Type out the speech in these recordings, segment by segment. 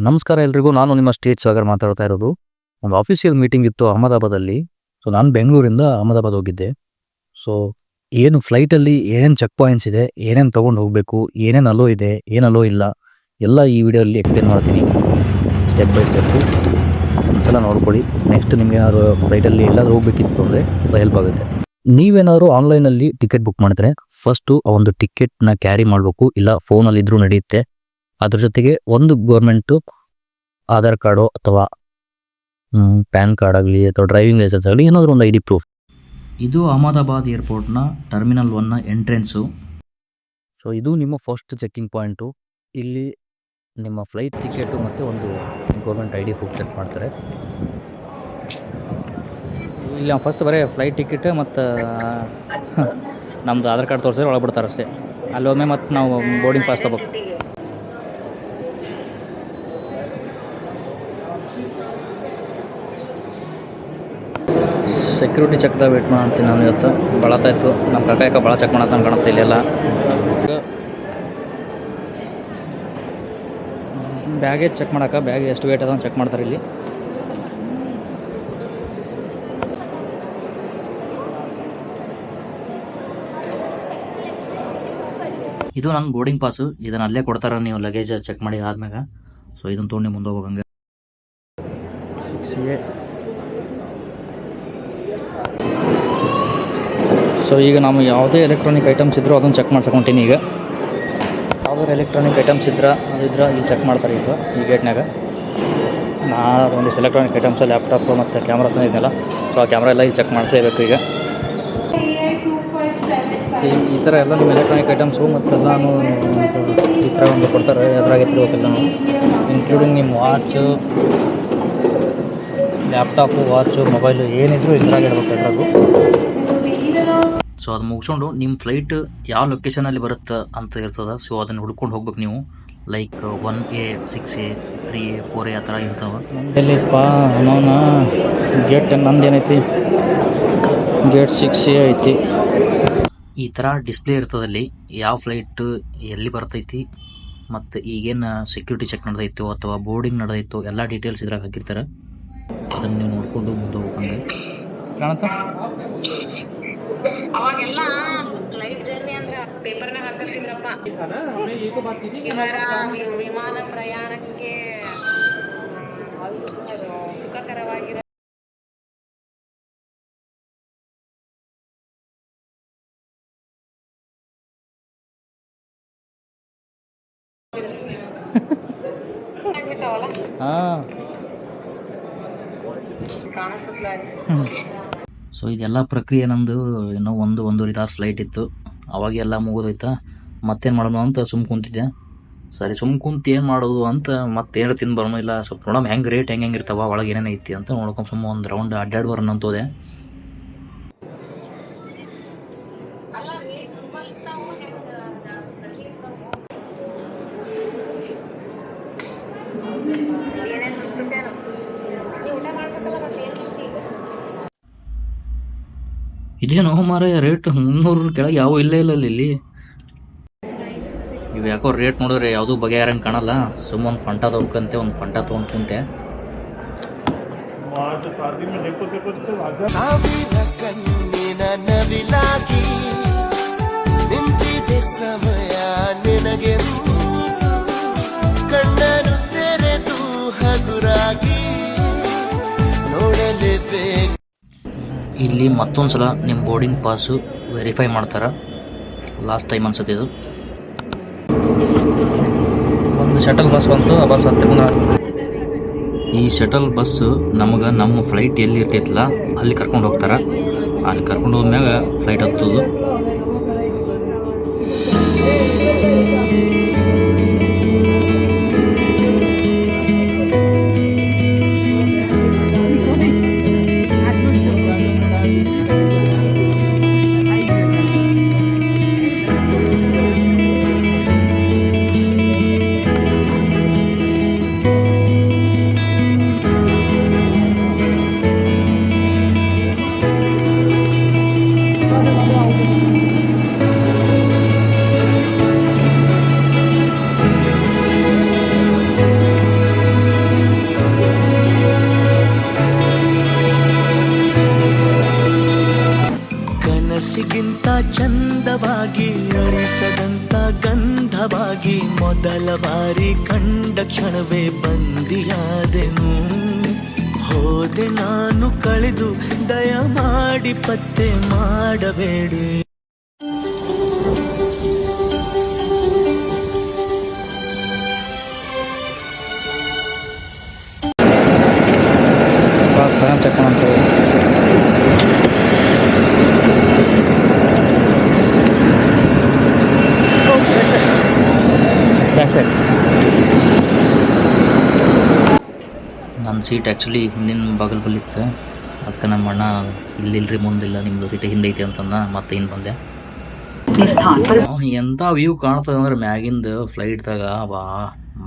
ನಮಸ್ಕಾರ ಎಲ್ರಿಗೂ. ನಾನು ನಿಮ್ಮ ಸ್ಟೇಟ್ ಸಾಗರ್ ಮಾತಾಡ್ತಾ ಇರೋದು. ಒಂದು ಆಫೀಸಿಯಲ್ ಮೀಟಿಂಗ್ ಇತ್ತು ಅಹಮದಾಬಾದಲ್ಲಿ. ಸೊ ನಾನು ಬೆಂಗಳೂರಿಂದ ಅಹಮದಾಬಾದ್ ಹೋಗಿದ್ದೆ. ಸೊ ಏನು ಫ್ಲೈಟಲ್ಲಿ ಏನೇನು ಚೆಕ್ ಪಾಯಿಂಟ್ಸ್ ಇದೆ, ಏನೇನು ತೊಗೊಂಡು ಹೋಗಬೇಕು, ಏನೇನು ಅಲೋ ಇದೆ, ಏನು ಅಲೋ ಇಲ್ಲ, ಎಲ್ಲ ಈ ವಿಡಿಯೋಲ್ಲಿ ಎಕ್ಸ್ಪ್ಲೇನ್ ಮಾಡ್ತೀನಿ ಸ್ಟೆಪ್ ಬೈ ಸ್ಟೆಪ್ಪು. ಒಂದ್ಸಲ ನೋಡ್ಕೊಳ್ಳಿ. ನೆಕ್ಸ್ಟ್ ನಿಮ್ಗೆ ಏನಾದ್ರು ಫ್ಲೈಟಲ್ಲಿ ಎಲ್ಲಾದ್ರೂ ಹೋಗಬೇಕಿತ್ತು ಅಂದರೆ ಹೆಲ್ಪ್ ಆಗುತ್ತೆ. ನೀವೇನಾದ್ರು ಆನ್ಲೈನಲ್ಲಿ ಟಿಕೆಟ್ ಬುಕ್ ಮಾಡಿದ್ರೆ ಫಸ್ಟು ಆ ಒಂದು ಟಿಕೆಟ್ನ ಕ್ಯಾರಿ ಮಾಡಬೇಕು, ಇಲ್ಲ ಫೋನಲ್ಲಿ ಇದ್ರೂ ನಡೆಯುತ್ತೆ. ಅದ್ರ ಜೊತೆಗೆ ಒಂದು ಗೌರ್ಮೆಂಟು ಆಧಾರ್ ಕಾರ್ಡು ಅಥವಾ ಪ್ಯಾನ್ ಕಾರ್ಡ್ ಆಗಲಿ ಅಥವಾ ಡ್ರೈವಿಂಗ್ ಲೈಸೆನ್ಸ್ ಆಗಲಿ ಏನಾದರೂ ಒಂದು ID ಪ್ರೂಫ್. ಇದು ಅಹಮದಾಬಾದ್ ಏರ್ಪೋರ್ಟ್ನ ಟರ್ಮಿನಲ್ 1ನ ಎಂಟ್ರೆನ್ಸು. ಸೊ ಇದು ನಿಮ್ಮ ಫಸ್ಟ್ ಚೆಕ್ಕಿಂಗ್ ಪಾಯಿಂಟು. ಇಲ್ಲಿ ನಿಮ್ಮ ಫ್ಲೈಟ್ ಟಿಕೆಟು ಮತ್ತು ಒಂದು ಗೌರ್ಮೆಂಟ್ ID ಪ್ರೂಫ್ ಚೆಕ್ ಮಾಡ್ತಾರೆ. ಇಲ್ಲಿ ಫಸ್ಟ್ ಬರೀ ಫ್ಲೈಟ್ ಟಿಕೆಟ್ ಮತ್ತು ನಮ್ಮದು ಆಧಾರ್ ಕಾರ್ಡ್ ತೋರಿಸಿದ್ರೆ ಒಳಗೆ ಬಿಡ್ತಾರೆ ಅಷ್ಟೇ. ಅಲ್ಲೊಮ್ಮೆ ಮತ್ತು ನಾವು ಬೋರ್ಡಿಂಗ್ ಪಾಸ್ ತಗೋಬೇಕು. ಸೆಕ್ಯೂರಿಟಿ ಚೆಕ್ದಾಗ ವೇಟ್ ಮಾಡ್ತೀನಿ ನಾನು. ಇವತ್ತು ಬಳತಾಯಿತ್ತು ನಮ್ಮ ಕಾಕ ಭಾಳ ಚೆಕ್ ಮಾಡತ್ತ ಕಾಣುತ್ತೆ ಇಲ್ಲೆಲ್ಲ. ಬ್ಯಾಗೇಜ್ ಚೆಕ್ ಮಾಡೋಕೆ ಬ್ಯಾಗ್ ಎಷ್ಟು ವೇಟ್ ಅದ ಚೆಕ್ ಮಾಡ್ತಾರೆ ಇಲ್ಲಿ. ಇದು ನನ್ನ ಬೋರ್ಡಿಂಗ್ ಪಾಸು. ಇದನ್ನು ಅಲ್ಲೇ ಕೊಡ್ತಾರೆ ನೀವು ಲಗೇಜ್ ಚೆಕ್ ಮಾಡಿ ಆದ್ಮ್ಯಾಗ. ಸೊ ಇದನ್ನು ತೊಗೊಂಡು ಮುಂದೆ ಹೋಗಂಗೆ. ಸೊ ಈಗ ನಾವು ಯಾವುದೇ ಎಲೆಕ್ಟ್ರಾನಿಕ್ ಐಟಮ್ಸ್ ಇದ್ದರೂ ಅದನ್ನು ಚೆಕ್ ಮಾಡ್ಸಕೊಂತೀನಿ. ಈಗ ಯಾವುದಾದ್ರು ಎಲೆಕ್ಟ್ರಾನಿಕ್ ಐಟಮ್ಸ್ ಇದ್ರೆ ಅದಿದ್ರೆ ಇಲ್ಲಿ ಚೆಕ್ ಮಾಡ್ತಾರೆ ಈಗ ಈ ಗೇಟ್ನಾಗ. ಒಂದಿಷ್ಟು ಎಲೆಕ್ಟ್ರಾನಿಕ್ ಐಟಮ್ಸ್ ಲ್ಯಾಪ್ಟಾಪ್ ಮತ್ತು ಕ್ಯಾಮ್ರಾ ತಂದಿದ್ನಲ್ಲ, ಸೊ ಆ ಕ್ಯಾಮ್ರಾ ಎಲ್ಲ ಇಲ್ಲಿ ಚೆಕ್ ಮಾಡಿಸಲೇಬೇಕು ಈಗ. ಈ ಥರ ಎಲ್ಲ ನಿಮ್ಮ ಎಲೆಕ್ಟ್ರಾನಿಕ್ ಐಟಮ್ಸು ಮತ್ತೆಲ್ಲನೂ ಈ ಥರ ಒಂದು ಕೊಡ್ತಾರೆ. ಅದ್ರಾಗ ಎತ್ತಿರ್ಬೇಕೆಲ್ಲನೂ, ಇನ್ಕ್ಲೂಡಿಂಗ್ ನಿಮ್ಮ ವಾಚು, ಲ್ಯಾಪ್ಟಾಪು, ವಾಚು, ಮೊಬೈಲು ಏನಿದ್ರು ಇದ್ರಾಗ ಇರ್ಬೇಕು ಎಲ್ರಿಗೂ. ಸೊ ಅದು ಮುಗಿಸ್ಕೊಂಡು ನಿಮ್ಮ ಫ್ಲೈಟ್ ಯಾವ ಲೊಕೇಶನಲ್ಲಿ ಬರುತ್ತೆ ಅಂತ ಇರ್ತದೆ. ಸೊ ಅದನ್ನು ಹುಡ್ಕೊಂಡು ಹೋಗ್ಬೇಕು ನೀವು. Like 1A, 6A, 3A, 4A ಆ ಥರ ಇರ್ತಾವೆ. ನಮ್ಮದೆಲ್ಲಿಪ್ಪ ಅನ್ನೋನ ಗೇಟ್ ನಂದೇನೈತಿ, ಗೇಟ್ 6A ಐತಿ. ಈ ಥರ ಡಿಸ್ಪ್ಲೇ ಇರ್ತದಲ್ಲಿ ಯಾವ ಫ್ಲೈಟ್ ಎಲ್ಲಿ ಬರ್ತೈತಿ ಮತ್ತು ಈಗೇನು ಸೆಕ್ಯೂರಿಟಿ ಚೆಕ್ ನಡೆದೈತೋ ಅಥವಾ ಬೋರ್ಡಿಂಗ್ ನಡೆದೈತೋ ಎಲ್ಲ ಡೀಟೇಲ್ಸ್ ಇದ್ರಾಗ ಹಾಕಿರ್ತಾರೆ. ಅದನ್ನು ನೀವು ನೋಡಿಕೊಂಡು ಮುಂದೆ ಹೋಗಂಗೆ ಕಾಣುತ್ತಾ. ಅವಾಗೆಲ್ಲ ಫ್ಲೈಟ್ ಜರ್ನಿ ಅಂದ್ರೆ ಪೇಪರ್ನಾಗ ಹಾಕಿರ್ತಿದ್ರಪ್ಪ. ವಿಮಾನ ಪ್ರಯಾಣಕ್ಕೆ ಸುಖಕರವಾಗಿದೆ. ಸೊ ಇದೆಲ್ಲ ಪ್ರಕ್ರಿಯೆ ನಂದು ಇನ್ನೂ ಒಂದೂವರೆ ತಾಸು ಫ್ಲೈಟ್ ಇತ್ತು. ಅವಾಗೆಲ್ಲ ಮುಗಿದೋಯ್ತಾ. ಮತ್ತೇನು ಮಾಡೋಣ ಅಂತ ಸುಮ್ಮ ಕುಂತಿದ್ದೆ. ಸರಿ ಸುಮ್ಮ ಕುಂತು ಏನು ಮಾಡೋದು ಅಂತ ಮತ್ತೇನಾರು ತಿಂದು ಬರೋಣ, ಇಲ್ಲ ಸ್ವಲ್ಪ ನೋಡೋಣ ಹೆಂಗೆ ರೇಟ್ ಹೆಂಗೆ ಇರ್ತಾವ, ಒಳಗೆ ಏನೇನು ಐತಿ ಅಂತ ನೋಡ್ಕೊಂಡು ಸುಮ್ಮ ಒಂದು ರೌಂಡ್ ಅಡ್ಡಾಡಿ ಬರೋಣ ಅಂತ ಹೋದೆ. ಇದೇನೋ ಮಾರಾಯ ರೇಟ್ 300 ಕೆಳಗೆ ಯಾವ ಇಲ್ಲೇ ಇಲ್ಲ ಇಲ್ಲಿ. ಇವು ಯಾಕೋ ರೇಟ್ ನೋಡಿದ್ರೆ ಯಾವುದೂ ಬಗೆಯಾರಂಗೆ ಕಾಣಲ್ಲ. ಸುಮ್ಮ ಒಂದು ಫಂಟ ತೊಗೊಂಡ್ಕಂತೆ ಒಂದು ಫಂಟ ತೊಗೊಂಡು ಕುಂತೆ. ಇಲ್ಲಿ ಮತ್ತೊಂದು ಸಲ ನಿಮ್ಮ ಬೋರ್ಡಿಂಗ್ ಪಾಸು ವೆರಿಫೈ ಮಾಡ್ತಾರೆ. ಲಾಸ್ಟ್ ಟೈಮ್ ಅನ್ಸುತ್ತೆ ಇದು. ಒಂದು ಶಟಲ್ ಬಸ್ ಬಂತು, ಆ ಬಸ್ ಹತ್ತಿರ. ಈ ಶಟಲ್ ಬಸ್ಸು ನಮಗೆ ನಮ್ಮ ಫ್ಲೈಟ್ ಎಲ್ಲಿ ಇರ್ತೈತಲ್ಲ ಅಲ್ಲಿ ಕರ್ಕೊಂಡು ಹೋಗ್ತಾರೆ. ಅಲ್ಲಿ ಕರ್ಕೊಂಡು ಹೋದ್ಮ್ಯಾಗ ಫ್ಲೈಟ್ ಹತ್ತೋದು. ನಿನಗಾಗಿ ಮೊದಲ ಬಾರಿ ಕಂಡ ಕ್ಷಣವೇ ಬಂದಿಯಾದೆನು. ಹೋದೆ ನಾನು ಕಳೆದು ದಯ ಮಾಡಿ ಪತ್ತೆ ಮಾಡಬೇಡಿ. ಚೆಕ್ ಮಾಡ್ತೀವಿ. ಬ್ಯಾಕ್ ಸೈಡ್ ನನ್ನ ಸೀಟ್ ಆ್ಯಕ್ಚುಲಿ ಹಿಂದಿನ ಬಾಗಲ್ ಬಲ್ಲಿತ್ತು. ಅದಕ್ಕೆ ನಮ್ಮ ಅಣ್ಣ ಇಲ್ಲಿಲ್ರಿ ಮುಂದಿಲ್ಲ ನಿಮ್ಮದು ಸೀಟ್ ಹಿಂದೆ ಐತಿ ಅಂತಂದ. ಮತ್ತೆ ಇನ್ನು ಬಂದೆ. ಎಂಥ ವ್ಯೂ ಕಾಣ್ತದೆ ಅಂದ್ರೆ ಮ್ಯಾಗಿಂದ ಫ್ಲೈಟ್ದಾಗ ಬಾ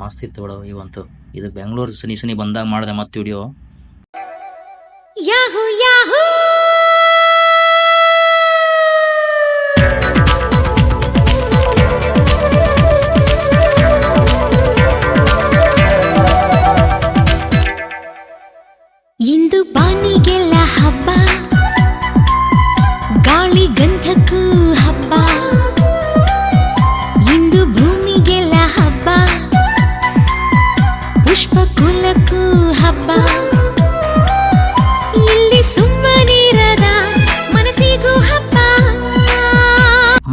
ಮಸ್ತ್ ಇತ್ತು ಬಿಡು ವ್ಯೂ ಅಂತೂ. ಇದು ಬೆಂಗಳೂರು ಸನಿ ಬಂದಾಗ ಮಾಡಿದೆ ಮತ್ತೆ ವಿಡಿಯೋ. ಇಂದು ಬಾನಿಗೆಲ್ಲ ಹಬ್ಬ, ಗಾಳಿ ಗಂಧಕ್ಕೂ ಹಬ್ಬ. ಇಂದು ಭೂಮಿಗೆಲ್ಲ ಹಬ್ಬ, ಪುಷ್ಪ ಕುಲಕ್ಕೂ ಹಬ್ಬ. ಇಲ್ಲಿ ಸುಮ್ಮನಿರದ ಮನಸ್ಸಿಗೂ ಹಬ್ಬ.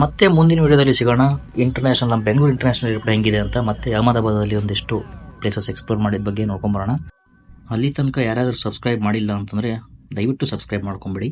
ಮತ್ತೆ ಮುಂದಿನ ವಿಡಿಯೋದಲ್ಲಿ ಸಿಗೋಣ. ಇಂಟರ್ನ್ಯಾಷನಲ್ ನಮ್ಮ ಬೆಂಗಳೂರು ಇಂಟರ್ನ್ಯಾಷನಲ್ ಏರ್ಪೋರ್ಟ್ ಹೆಂಗಿದೆ ಅಂತ, ಮತ್ತೆ ಅಹಮದಾಬಾದಲ್ಲಿ ಒಂದಿಷ್ಟು ಪ್ಲೇಸಸ್ ಎಕ್ಸ್ಪ್ಲೋರ್ ಮಾಡಿದ ಬಗ್ಗೆ ನೋಡ್ಕೊಂಬರೋಣ. ಅಲ್ಲಿ ತನಕ ಯಾರಾದರೂ ಸಬ್ಸ್ಕ್ರೈಬ್ ಮಾಡಿಲ್ಲ ಅಂತಂದರೆ ದಯವಿಟ್ಟು ಸಬ್ಸ್ಕ್ರೈಬ್ ಮಾಡ್ಕೊಂಬಿಡಿ.